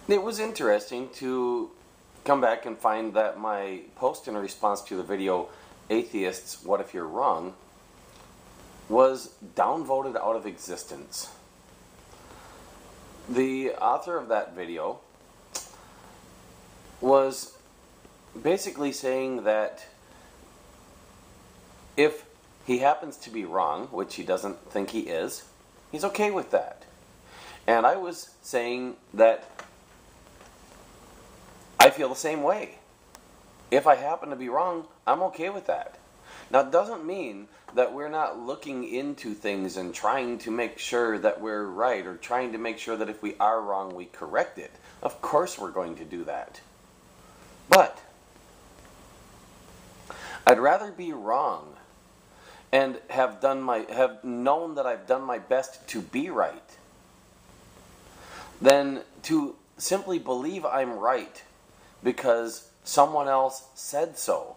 It was interesting to come back and find that my post in response to the video, Atheists, What If You're Wrong, was downvoted out of existence. The author of that video was basically saying that if he happens to be wrong, which he doesn't think he is, he's okay with that. And I was saying that I feel the same way. If I happen to be wrong, I'm okay with that. Now, it doesn't mean that we're not looking into things and trying to make sure that we're right, or trying to make sure that if we are wrong, we correct it. Of course we're going to do that. But I'd rather be wrong and have known that I've done my best to be right than to simply believe I'm right because someone else said so,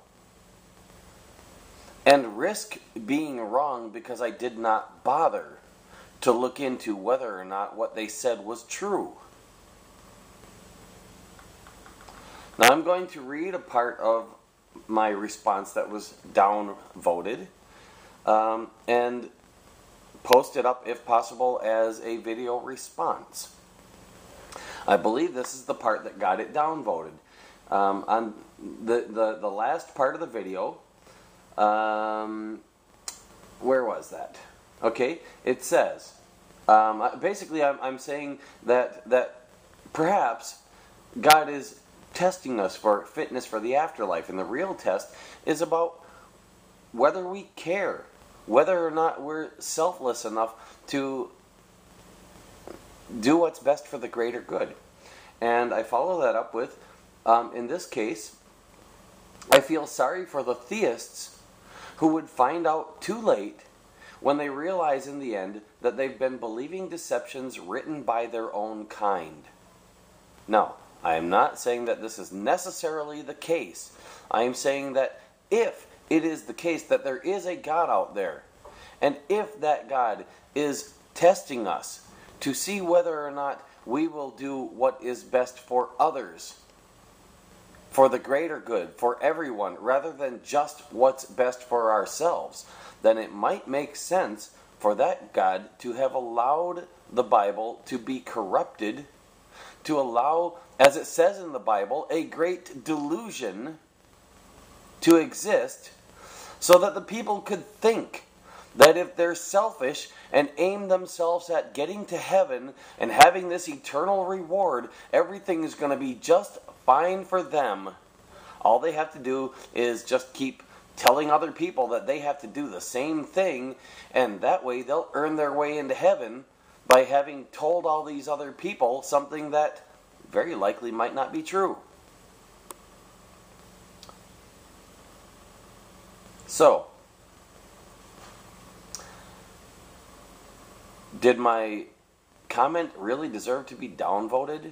and risk being wrong because I did not bother to look into whether or not what they said was true. Now I'm going to read a part of my response that was downvoted and post it up, if possible, as a video response. I believe this is the part that got it downvoted. On the last part of the video, where was that? Okay, it says, basically I'm saying that perhaps God is testing us for fitness for the afterlife, and the real test is about whether we care, whether or not we're selfless enough to do what's best for the greater good. And I follow that up with, in this case, I feel sorry for the theists who would find out too late when they realize in the end that they've been believing deceptions written by their own kind. Now, I am not saying that this is necessarily the case. I am saying that if it is the case that there is a God out there, and if that God is testing us to see whether or not we will do what is best for others, for the greater good, for everyone, rather than just what's best for ourselves, then it might make sense for that God to have allowed the Bible to be corrupted, to allow, as it says in the Bible, a great delusion to exist, so that the people could think that if they're selfish and aim themselves at getting to heaven and having this eternal reward, everything is going to be just fine for them. All they have to do is just keep telling other people that they have to do the same thing, and that way they'll earn their way into heaven by having told all these other people something that very likely might not be true. So, did my comment really deserve to be downvoted?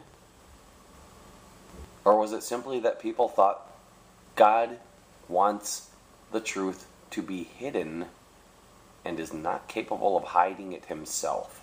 Or was it simply that people thought God wants the truth to be hidden and is not capable of hiding it himself?